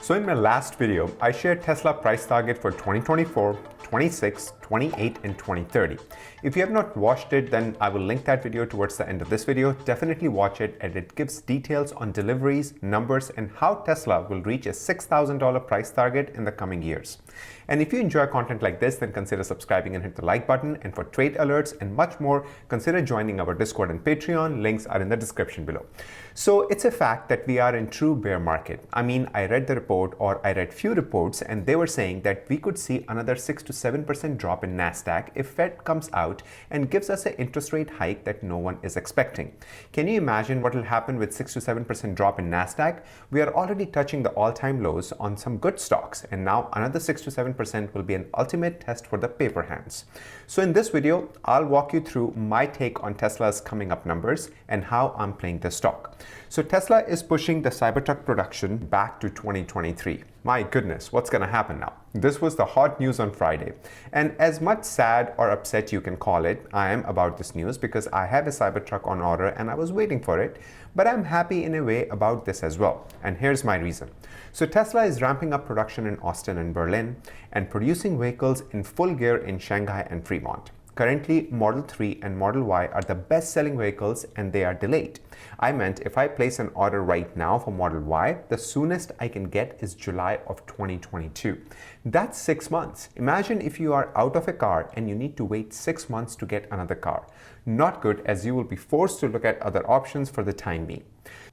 So in my last video, I shared Tesla price target for 2024, 26, 28, and 2030. If you have not watched it, then I will link that video towards the end of this video. Definitely watch it, and it gives details on deliveries, numbers, and how Tesla will reach a $6,000 price target in the coming years. And if you enjoy content like this, then consider subscribing and hit the like button. And for trade alerts and much more, consider joining our Discord and Patreon. Links are in the description below. So it's a fact that we are in true bear market. I mean, I read the report, or I read few reports, and they were saying that we could see another 6 to 7% drop in Nasdaq if Fed comes out and gives us an interest rate hike that no one is expecting. Can you imagine what will happen with 6 to 7% drop in Nasdaq? We are already touching the all-time lows on some good stocks, and now another 6 to 7% will be an ultimate test for the paper hands. So in this video, I'll walk you through my take on Tesla's coming up numbers and how I'm playing this stock. So Tesla is pushing the Cybertruck production back to 2023. My goodness, what's going to happen now? This was the hot news on Friday. And as much sad or upset you can call it, I am about this news because I have a Cybertruck on order and I was waiting for it. But I'm happy in a way about this as well. And here's my reason. So Tesla is ramping up production in Austin and Berlin and producing vehicles in full gear in Shanghai and Fremont. Currently, Model 3 and Model Y are the best-selling vehicles and they are delayed. I meant if I place an order right now for Model Y, the soonest I can get is July of 2022. That's 6 months. Imagine if you are out of a car and you need to wait 6 months to get another car. Not good, as you will be forced to look at other options for the time being.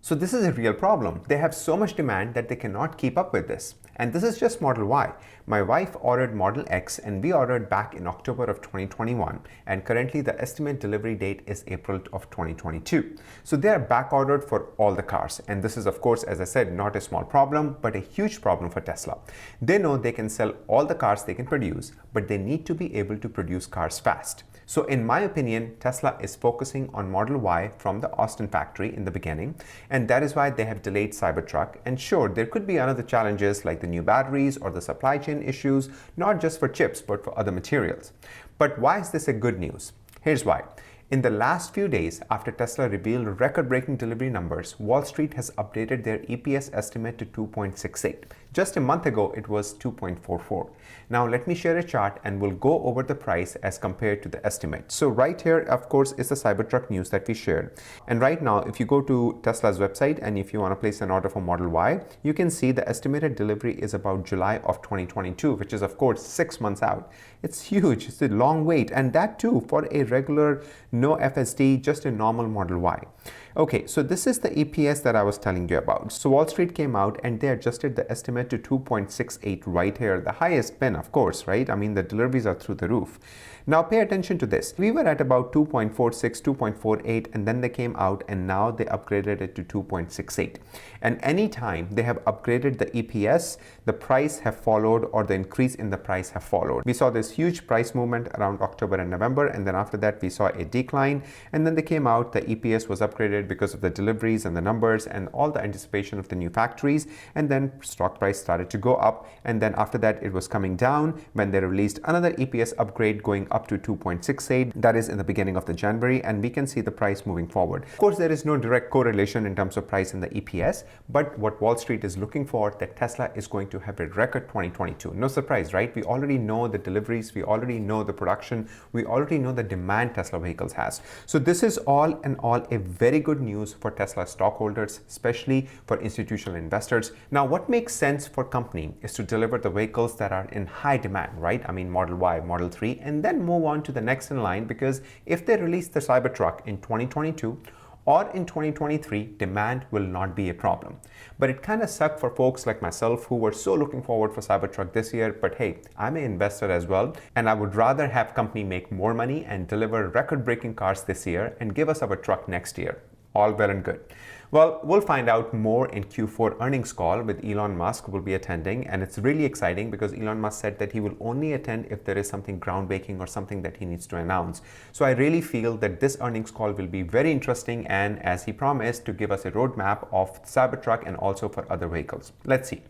So this is a real problem. They have so much demand that they cannot keep up with this. And this is just Model Y. My wife ordered Model X and we ordered back in October of 2021. And currently the estimate delivery date is April of 2022. So they are back ordered for all the cars. And this is, of course, as I said, not a small problem, but a huge problem for Tesla. They know they can sell all the cars they can produce, but they need to be able to produce cars fast. So in my opinion, Tesla is focusing on Model Y from the Austin factory in the beginning, and that is why they have delayed Cybertruck. And sure, there could be another challenges like the new batteries or the supply chain issues, not just for chips, but for other materials. But why is this a good news? Here's why. In the last few days, after Tesla revealed record-breaking delivery numbers, Wall Street has updated their EPS estimate to 2.68. Just a month ago, it was 2.44. Now, let me share a chart and we'll go over the price as compared to the estimate. So right here, of course, is the Cybertruck news that we shared. And right now, if you go to Tesla's website and if you want to place an order for Model Y, you can see the estimated delivery is about July of 2022, which is, of course, 6 months out. It's huge. It's a long wait. And that too for a regular, no FSD, just a normal Model Y. Okay, so this is the EPS that I was telling you about. So Wall Street came out and they adjusted the estimate to 2.68 right here, the highest pin, of course, right? I mean, the deliveries are through the roof. Now pay attention to this. We were at about 2.46, 2.48, and then they came out and now they upgraded it to 2.68. And anytime they have upgraded the EPS, the price have followed, or the increase in the price have followed. We saw this huge price movement around October and November, and then after that we saw a decline, and then they came out, the EPS was upgraded because of the deliveries and the numbers and all the anticipation of the new factories, and then stock price started to go up, and then after that it was coming down when they released another EPS upgrade going up to 2.68. That is in the beginning of the January, and we can see the price moving forward. Of course, there is no direct correlation in terms of price and the EPS, but what Wall Street is looking for, that Tesla is going to have a record 2022. No surprise, right? We already know the deliveries, we already know the production, we already know the demand Tesla vehicles has. So this is all in all a very good news for Tesla stockholders, especially for institutional investors. Now, what makes sense for company is to deliver the vehicles that are in high demand, right? I mean, Model Y, Model 3, and then move on to the next in line, because if they release the Cybertruck in 2022 or in 2023, demand will not be a problem. But it kind of sucked for folks like myself who were so looking forward for Cybertruck this year. But hey, I'm an investor as well, and I would rather have company make more money and deliver record-breaking cars this year and give us our truck next year. All well and good. Well, we'll find out more in Q4 earnings call with Elon Musk will be attending, and it's really exciting because Elon Musk said that he will only attend if there is something groundbreaking or something that he needs to announce. So I really feel that this earnings call will be very interesting, and as he promised, to give us a roadmap of Cybertruck and also for other vehicles. Let's see.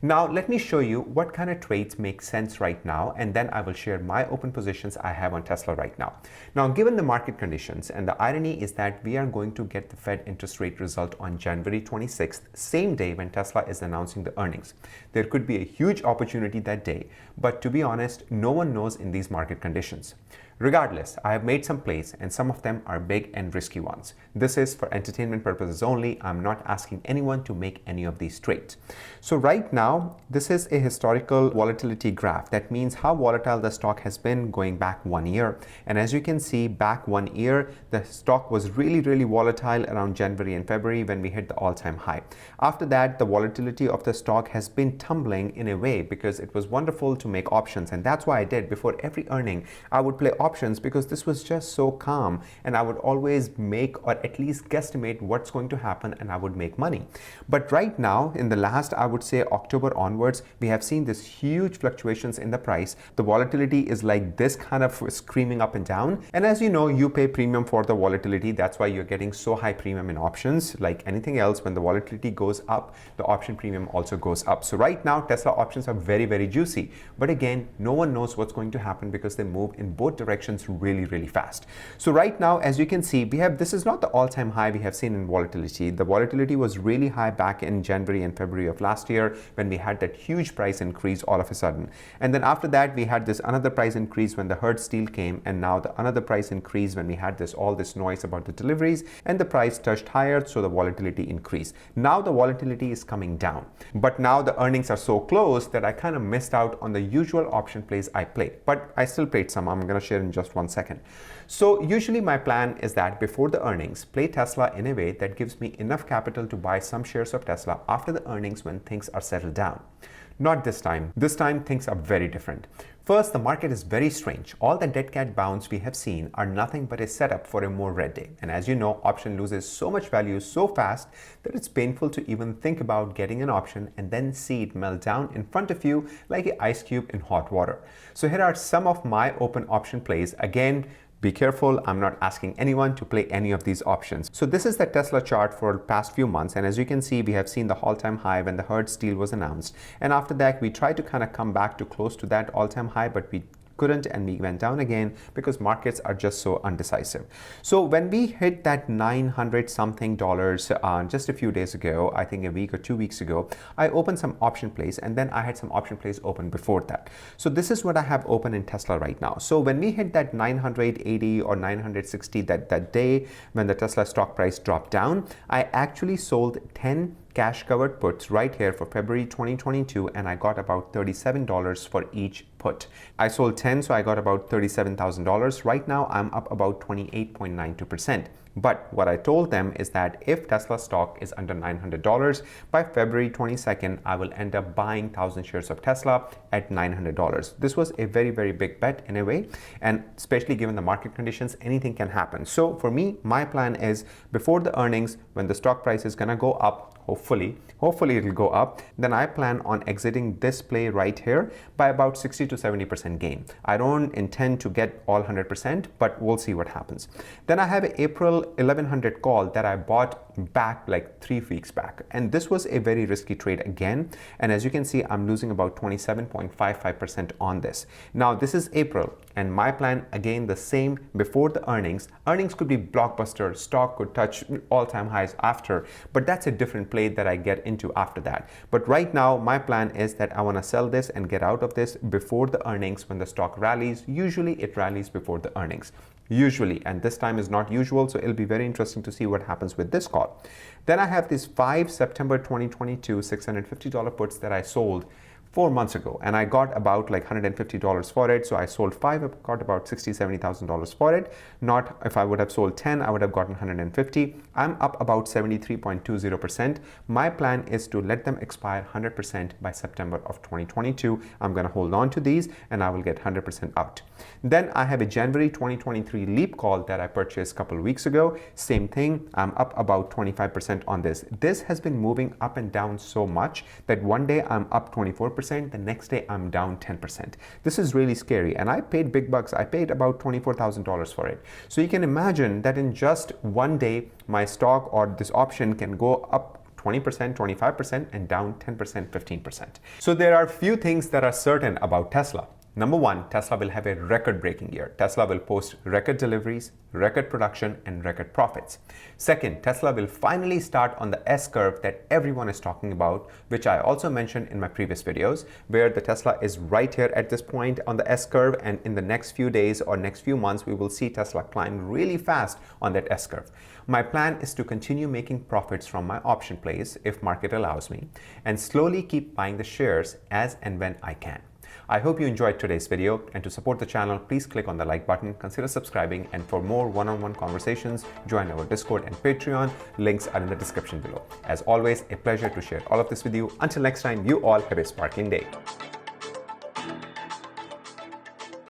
Now, let me show you what kind of trades make sense right now, and then I will share my open positions I have on Tesla right now. Now, given the market conditions, and the irony is that we are going to get the Fed interest rate result on January 26th, same day when Tesla is announcing the earnings. There could be a huge opportunity that day, but to be honest, no one knows in these market conditions. Regardless, I have made some plays and some of them are big and risky ones. This is for entertainment purposes only. I'm not asking anyone to make any of these trades. So right now, this is a historical volatility graph. That means how volatile the stock has been going back 1 year. And as you can see, back 1 year, the stock was really volatile around January and February when we hit the all-time high. After that, the volatility of the stock has been tumbling in a way because it was wonderful to make options. And that's why I did before every earning, I would play options because this was just so calm and I would always make or at least guesstimate what's going to happen and I would make money. But right now, in the last, I would say October onwards, we have seen this huge fluctuations in the price. The volatility is like this kind of screaming up and down. And as you know, you pay premium for the volatility. That's why you're getting so high premium in options. Like anything else, when the volatility goes up, the option premium also goes up. So right now, Tesla options are very juicy. But again, no one knows what's going to happen because they move in both directions really fast. So right now, as you can see, this is not the all-time high we have seen in volatility. The volatility was really high back in January and February of last year when we had that huge price increase all of a sudden. And then after that, we had this another price increase when the herd steel came, and now another price increase when we had all this noise about the deliveries, and the price touched higher, so the volatility increased. Now the volatility is coming down, but now the earnings are so close that I kind of missed out on the usual option plays I play, but I still played some. I'm going to share in just 1 second. So usually my plan is that before the earnings, play Tesla in a way that gives me enough capital to buy some shares of Tesla after the earnings when things are settled down. Not this time. This time things are very different. First, the market is very strange. All the dead cat bounce we have seen are nothing but a setup for a more red day. And as you know, option loses so much value so fast that it's painful to even think about getting an option and then see it melt down in front of you like an ice cube in hot water. So here are some of my open option plays. Again, be careful, I'm not asking anyone to play any of these options. So this is the Tesla chart for the past few months, and as you can see, we have seen the all-time high when the herd steel was announced, and after that we tried to kind of come back to close to that all-time high, but we couldn't, and we went down again because markets are just so undecisive. So when we hit that $900 something just a few days ago, I think a week or 2 weeks ago, I opened some option plays, and then I had some option plays open before that. So this is what I have open in Tesla right now. So when we hit that 980 or 960 that day when the Tesla stock price dropped down, I actually sold 10 cash covered puts right here for February 2022, and I got about $37 for each put. I sold 10, so I got about $37,000. Right now, I'm up about 28.92%. But what I told them is that if Tesla stock is under $900, by February 22nd, I will end up buying 1,000 shares of Tesla at $900. This was a very big bet in a way, and especially given the market conditions, anything can happen. So for me, my plan is before the earnings, when the stock price is gonna go up, hopefully it'll go up, then I plan on exiting this play right here by about 60 to 70% gain. I don't intend to get all 100%, but we'll see what happens. Then I have an April 1100 call that I bought back like 3 weeks back, and this was a very risky trade again, and as you can see, I'm losing about 27.55% on this. Now this is April, and my plan again the same before the earnings. Earnings could be blockbuster, stock could touch all-time highs after, but that's a different play that I get into after that. But right now my plan is that I want to sell this and get out of this before the earnings. When the stock rallies, usually it rallies before the earnings. Usually, and this time is not usual, so it'll be very interesting to see what happens with this call. Then I have these 5 September 2022 $650 puts that I sold 4 months ago, and I got about like $150 for it. So I sold 5, I got about $60,000-$70,000 for it. Not if I would have sold 10, I would have gotten 150. I'm up about 73.20%. My plan is to let them expire 100% by September of 2022. I'm going to hold on to these and I will get 100% out. Then I have a January 2023 leap call that I purchased a couple of weeks ago. Same thing, I'm up about 25% on this. This has been moving up and down so much that one day I'm up 24%. The next day I'm down 10%. This is really scary, and I paid big bucks. I paid about $24,000 for it. So you can imagine that in just one day my stock or this option can go up 20%, 25%, and down 10%, 15%. So there are few things that are certain about Tesla. Number one, Tesla will have a record-breaking year. Tesla will post record deliveries, record production, and record profits. Second, Tesla will finally start on the S-curve that everyone is talking about, which I also mentioned in my previous videos, where the Tesla is right here at this point on the S-curve, and in the next few days or next few months, we will see Tesla climb really fast on that S-curve. My plan is to continue making profits from my option plays if market allows me, and slowly keep buying the shares as and when I can. I hope you enjoyed today's video, and to support the channel, please click on the like button, consider subscribing, and for more one-on-one conversations, join our Discord and Patreon. Links are in the description below. As always, a pleasure to share all of this with you. Until next time, you all have a sparkling day.